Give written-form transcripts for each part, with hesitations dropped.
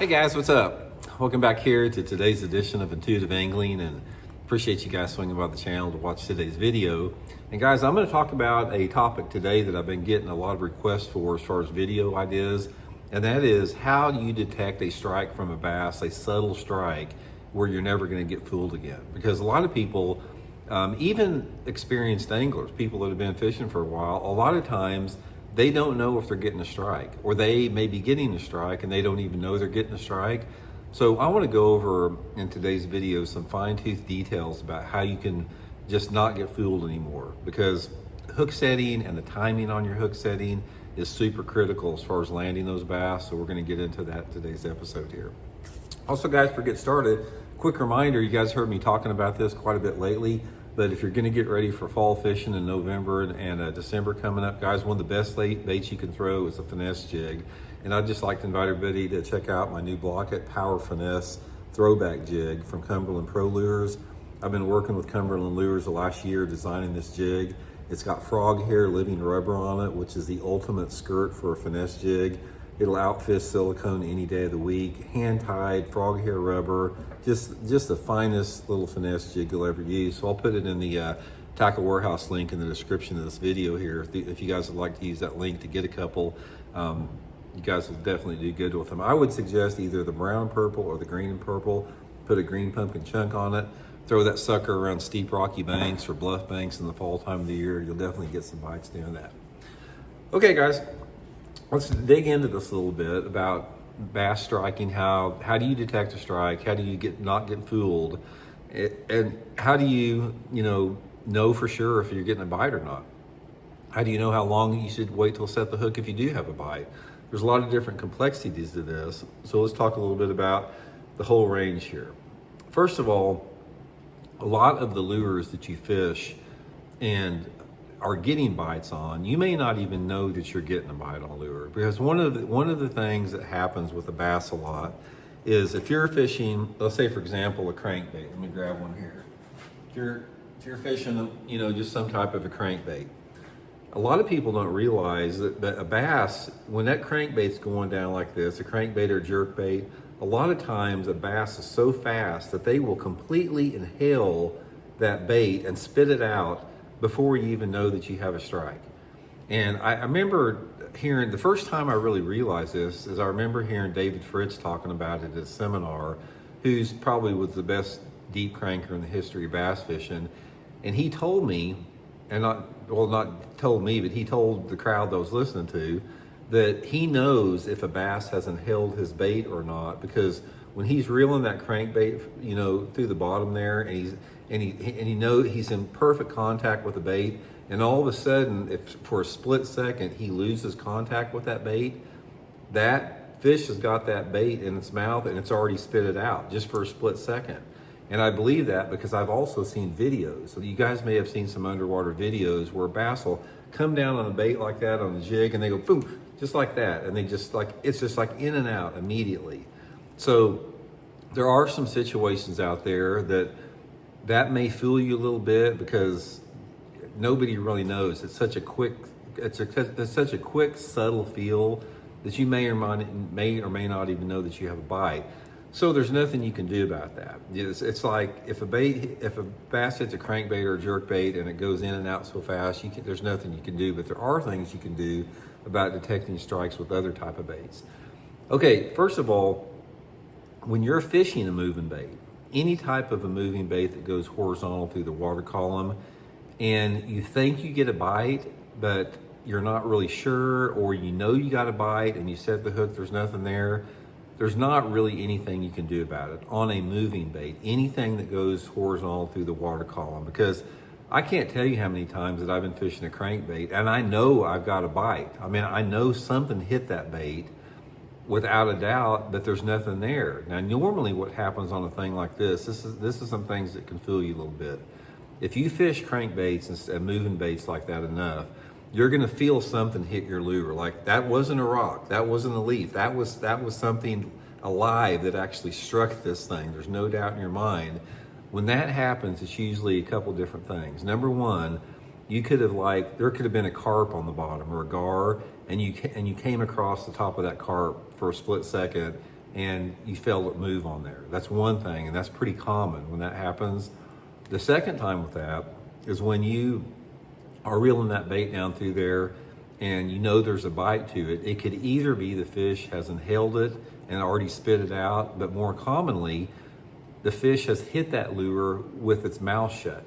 Hey guys, what's up? Welcome back here to today's edition of Intuitive Angling, and appreciate you guys swinging by the channel to watch today's video. And guys, I'm going to talk about a topic today that I've been getting a lot of requests for as far as video ideas, and that is how do you detect a strike from a bass, a subtle strike where you're never going to get fooled again? Because a lot of people, even experienced anglers, people that have been fishing for a while, a lot of times they don't know if they're getting a strike, or they may be getting a strike and they don't even know they're getting a strike. So I want to go over in today's video some fine-tooth details about how you can just not get fooled anymore, because hook setting and the timing on your hook setting is super critical as far as landing those bass. So we're going to get into that in today's episode here. Also guys, before we get started, quick reminder, you guys heard me talking about this quite a bit lately, but if you're going to get ready for fall fishing in November and December coming up, guys, one of the best baits you can throw is a finesse jig. And I'd just like to invite everybody to check out my new Blaukat Finesse Throwback jig from Cumberland Pro Lures. I've been working with Cumberland Lures the last year designing this jig. It's got frog hair living rubber on it, which is the ultimate skirt for a finesse jig. It'll outfish silicone any day of the week. Hand-tied, frog hair rubber, just the finest little finesse jig you'll ever use. So I'll put it in the Tackle Warehouse link in the description of this video here. If you guys would like to use that link to get a couple, you guys will definitely do good with them. I would suggest either the brown and purple or the green and purple. Put a green pumpkin chunk on it. Throw that sucker around steep rocky banks or bluff banks in the fall time of the year. You'll definitely get some bites doing that. Okay guys, let's dig into this a little bit about bass striking. How do you detect a strike? How do you not get fooled? And how do you know for sure if you're getting a bite or not? How do you know how long you should wait till set the hook if you do have a bite? There's a lot of different complexities to this. So let's talk a little bit about the whole range here. First of all, a lot of the lures that you fish and are getting bites on, you may not even know that you're getting a bite on a lure, because one of the things that happens with a bass a lot is if you're fishing, let's say for example a crankbait. Let me grab one here. If you're fishing, just some type of a crankbait. A lot of people don't realize that a bass, when that crankbait's going down like this, a crankbait or jerkbait, a lot of times a bass is so fast that they will completely inhale that bait and spit it out before you even know that you have a strike. And I remember hearing, the first time I really realized this is I remember hearing David Fritz talking about it at a seminar, who's probably was the best deep cranker in the history of bass fishing. And he told me, and not told me, but he told the crowd that I was listening to, that he knows if a bass has inhaled his bait or not, because when he's reeling that crankbait, through the bottom there, and he knows he's in perfect contact with the bait, and all of a sudden, if for a split second he loses contact with that bait, that fish has got that bait in its mouth and it's already spit it out just for a split second. And I believe that because I've also seen videos. So you guys may have seen some underwater videos where a bass will come down on a bait like that on a jig and they go boom, just like that. And they just it's just like in and out immediately. So there are some situations out there that may fool you a little bit, because nobody really knows. It's such a quick, subtle feel that you may or may not even know that you have a bite. So there's nothing you can do about that. It's like if a bass hits a crankbait or a jerkbait and it goes in and out so fast, there's nothing you can do. But there are things you can do about detecting strikes with other type of baits. Okay, first of all, when you're fishing a moving bait, any type of a moving bait that goes horizontal through the water column, and you think you get a bite, but you're not really sure, or you got a bite and you set the hook, there's nothing there, there's not really anything you can do about it on a moving bait, anything that goes horizontal through the water column. Because I can't tell you how many times that I've been fishing a crankbait and I know I've got a bite. I mean, I know something hit that bait without a doubt, but there's nothing there. Now, normally what happens on a thing like this is some things that can fool you a little bit. If you fish crankbaits and moving baits like that enough, you're gonna feel something hit your lure. Like that wasn't a rock, that wasn't a leaf, that was something alive that actually struck this thing. There's no doubt in your mind. When that happens, it's usually a couple different things. Number one, there could have been a carp on the bottom or a gar, and you came across the top of that carp for a split second and you felt it move on there. That's one thing, and that's pretty common when that happens. The second time with that is when you are reeling that bait down through there and you know there's a bite to it. It could either be the fish has inhaled it and already spit it out, but more commonly, the fish has hit that lure with its mouth shut.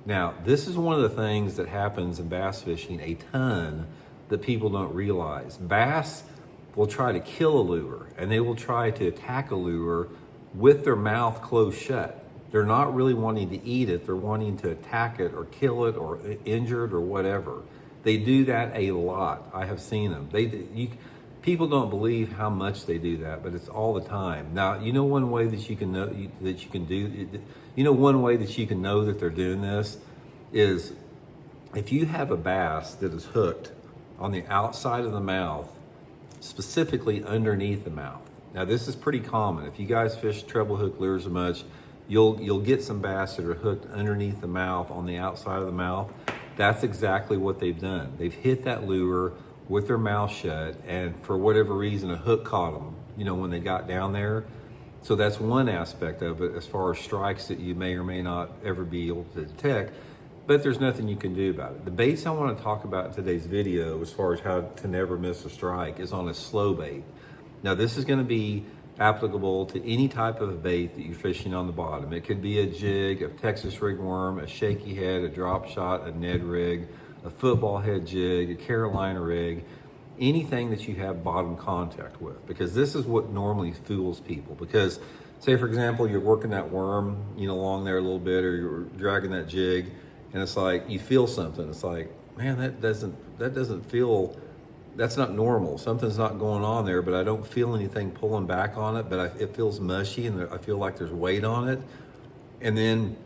Now, this is one of the things that happens in bass fishing a ton that people don't realize. Bass will try to kill a lure, and they will try to attack a lure with their mouth closed shut. They're not really wanting to eat it, they're wanting to attack it or kill it or injure it or whatever. They do that a lot. I have seen them. People don't believe how much they do that, but it's all the time. Now, you know one way that you can know one way that you can know that they're doing this is if you have a bass that is hooked on the outside of the mouth, specifically underneath the mouth. Now, this is pretty common. If you guys fish treble hook lures much, you'll get some bass that are hooked underneath the mouth, on the outside of the mouth. That's exactly what they've done. They've hit that lure with their mouth shut, and for whatever reason, a hook caught them, when they got down there. So that's one aspect of it as far as strikes that you may or may not ever be able to detect, but there's nothing you can do about it. The baits I want to talk about in today's video, as far as how to never miss a strike, is on a slow bait. Now, this is going to be applicable to any type of bait that you're fishing on the bottom. It could be a jig, a Texas rig worm, a shaky head, a drop shot, a Ned rig, a football head jig, a Carolina rig, anything that you have bottom contact with, because this is what normally fools people. Because say, for example, you're working that worm, along there a little bit, or you're dragging that jig, and it's like you feel something. It's like, man, that doesn't feel, that's not normal. Something's not going on there, but I don't feel anything pulling back on it, but it feels mushy and I feel like there's weight on it. And then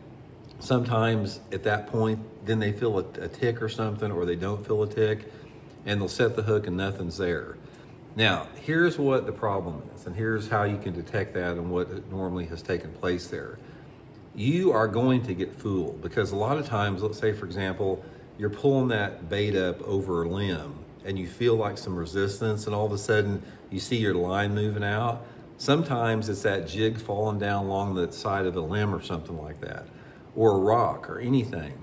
sometimes at that point, then they feel a tick or something, or they don't feel a tick, and they'll set the hook and nothing's there. Now, here's what the problem is, and here's how you can detect that and what normally has taken place there. You are going to get fooled, because a lot of times, let's say, for example, you're pulling that bait up over a limb and you feel like some resistance, and all of a sudden you see your line moving out. Sometimes it's that jig falling down along the side of a limb or something like that, or a rock or anything.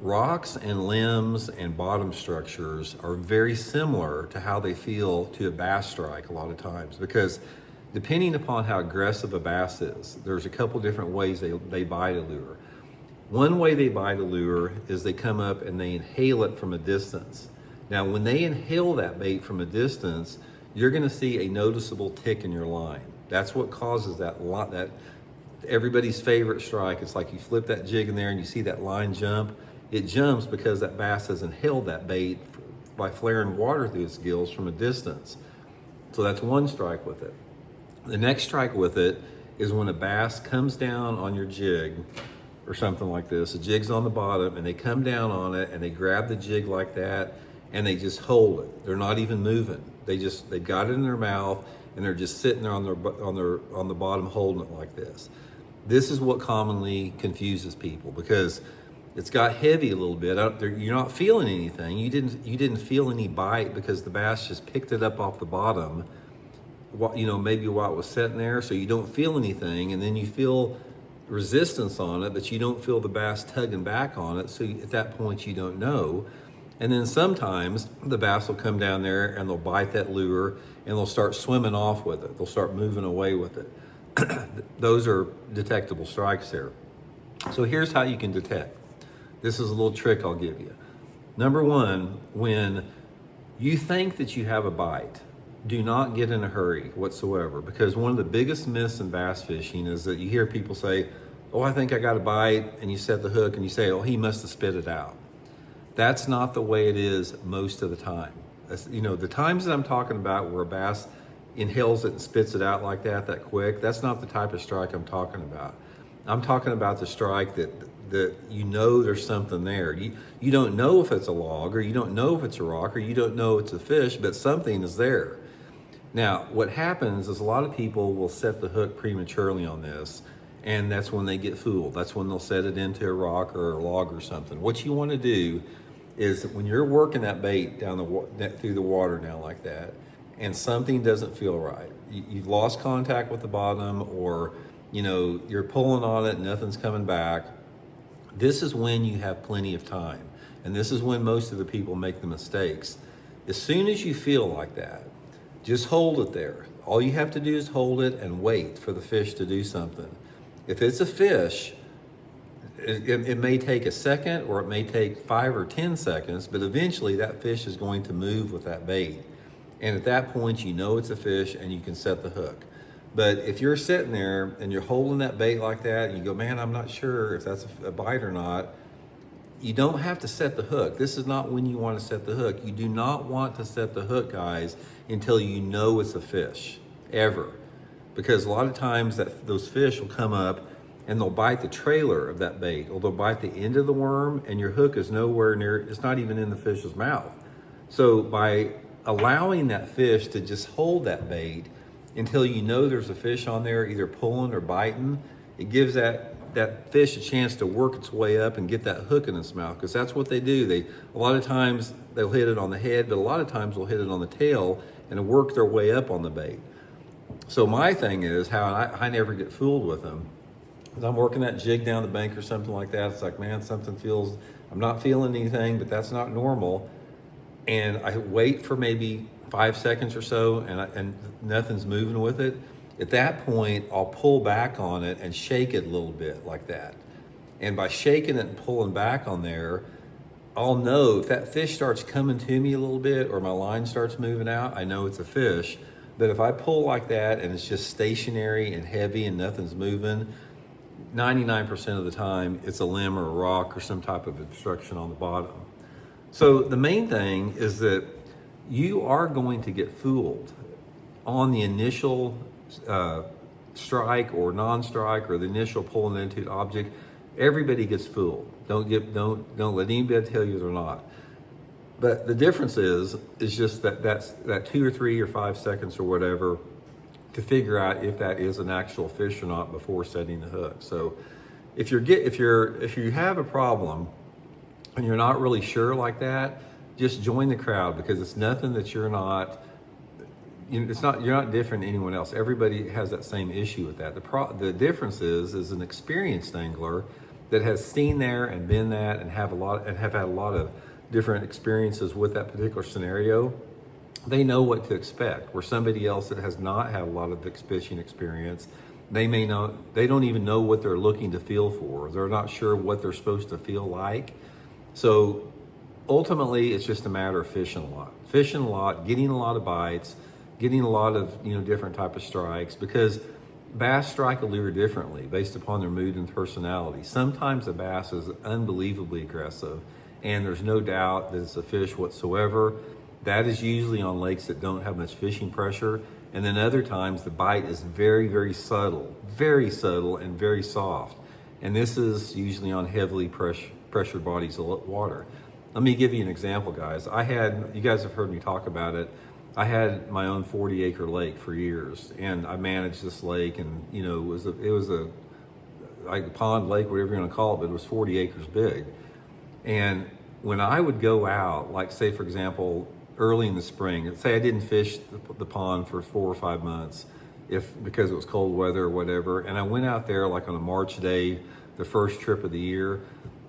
Rocks and limbs and bottom structures are very similar to how they feel to a bass strike a lot of times, because depending upon how aggressive a bass is, there's a couple different ways they bite a lure. One way they bite a lure is they come up and they inhale it from a distance. Now, when they inhale that bait from a distance, you're going to see a noticeable tick in your line. That's what causes that everybody's favorite strike. It's like you flip that jig in there and you see that line jump. It jumps because that bass has inhaled that bait by flaring water through its gills from a distance. So that's one strike with it. The next strike with it is when a bass comes down on your jig or something like this. The jig's on the bottom and they come down on it and they grab the jig like that and they just hold it. They're not even moving. They've got it in their mouth and they're just sitting there on the bottom holding it like this. This is what commonly confuses people, because it's got heavy a little bit. You're not feeling anything. You didn't feel any bite because the bass just picked it up off the bottom. Maybe while it was sitting there, so you don't feel anything, and then you feel resistance on it, but you don't feel the bass tugging back on it. So at that point, you don't know. And then sometimes the bass will come down there and they'll bite that lure and they'll start swimming off with it. They'll start moving away with it. Those are detectable strikes there. So here's how you can detect. This is a little trick I'll give you. Number one, when you think that you have a bite, do not get in a hurry whatsoever, because one of the biggest myths in bass fishing is that you hear people say, oh, I think I got a bite, and you set the hook and you say, oh, he must have spit it out. That's not the way it is most of the time. The times that I'm talking about where a bass inhales it and spits it out like that quick, that's not the type of strike I'm talking about. I'm talking about the strike that there's something there. You don't know if it's a log, or you don't know if it's a rock, or you don't know it's a fish, but something is there. Now, what happens is a lot of people will set the hook prematurely on this, and that's when they get fooled. That's when they'll set it into a rock or a log or something. What you want to do is that when you're working that bait down through the water now like that, and something doesn't feel right. You've lost contact with the bottom, or you're pulling on it and nothing's coming back. This is when you have plenty of time. And this is when most of the people make the mistakes. As soon as you feel like that, just hold it there. All you have to do is hold it and wait for the fish to do something. If it's a fish, it may take a second, or it may take 5 or 10 seconds, but eventually that fish is going to move with that bait. And at that point, you know it's a fish and you can set the hook. But if you're sitting there and you're holding that bait like that and you go, man, I'm not sure if that's a bite or not, you don't have to set the hook. This is not when you want to set the hook. You do not want to set the hook, guys, until you know it's a fish, ever. Because a lot of times those fish will come up and they'll bite the trailer of that bait, or they'll bite the end of the worm, and your hook is nowhere near, it's not even in the fish's mouth. So by allowing that fish to just hold that bait until you know there's a fish on there, either pulling or biting, it gives that fish a chance to work its way up and get that hook in its mouth, because that's what they do. A lot of times they'll hit it on the head, but a lot of times they'll hit it on the tail and work their way up on the bait. So my thing is how I never get fooled with them. As I'm working that jig down the bank or something like that, it's like, man, I'm not feeling anything, but that's not normal. And I wait for maybe 5 seconds or so, and nothing's moving with it. At that point, I'll pull back on it and shake it a little bit like that. And by shaking it and pulling back on there, I'll know if that fish starts coming to me a little bit, or my line starts moving out, I know it's a fish. But if I pull like that and it's just stationary and heavy and nothing's moving, 99% of the time it's a limb or a rock or some type of obstruction on the bottom. So the main thing is that you are going to get fooled on the initial strike or non-strike, or the initial pulling into the object. Everybody gets fooled. Don't let anybody tell you they're not. But the difference is just that 2 or 3 or 5 seconds or whatever to figure out if that is an actual fish or not before setting the hook. So if you have a problem and you're not really sure like that, just join the crowd, because it's nothing that you're not different than anyone else. Everybody has that same issue with that. The difference is an experienced angler that has seen there and been that and have had a lot of different experiences with that particular scenario. They know what to expect. Where somebody else that has not had a lot of fishing experience, they don't even know what they're looking to feel for. They're not sure what they're supposed to feel like. So ultimately, it's just a matter of fishing a lot, getting a lot of bites, getting a lot of different type of strikes, because bass strike a lure differently based upon their mood and personality. Sometimes a bass is unbelievably aggressive, and there's no doubt that it's a fish whatsoever. That is usually on lakes that don't have much fishing pressure. And then other times the bite is very, very subtle and very soft. And this is usually on heavily pressured bodies of water. Let me give you an example, guys. You guys have heard me talk about it. I had my own 40-acre lake for years, and I managed this lake, and it was like a pond lake, whatever you want to call it, but it was 40 acres big. And when I would go out, like say for example, early in the spring, say I didn't fish the pond for 4 or 5 months, because it was cold weather or whatever, and I went out there like on a March day, the first trip of the year,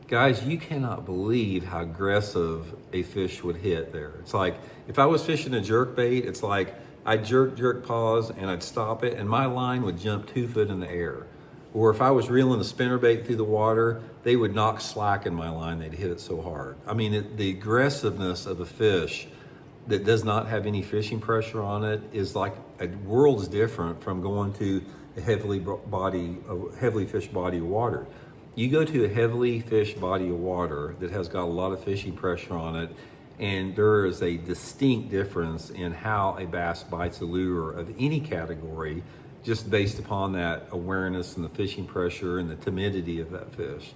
guys, you cannot believe how aggressive a fish would hit there. It's like, if I was fishing a jerk bait, it's like I'd jerk, pause, and I'd stop it, and my line would jump 2 foot in the air. Or if I was reeling a spinnerbait through the water, they would knock slack in my line. They'd hit it so hard. I mean, the aggressiveness of a fish that does not have any fishing pressure on it is like a world's different from going to a heavily fished body of water. You go to a heavily fished body of water that has got a lot of fishing pressure on it, and there is a distinct difference in how a bass bites a lure of any category, just based upon that awareness and the fishing pressure and the timidity of that fish.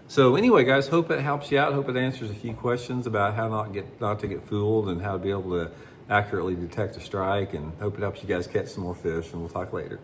So anyway, guys, hope it helps you out. Hope it answers a few questions about how not to get fooled and how to be able to accurately detect a strike, and hope it helps you guys catch some more fish, and we'll talk later.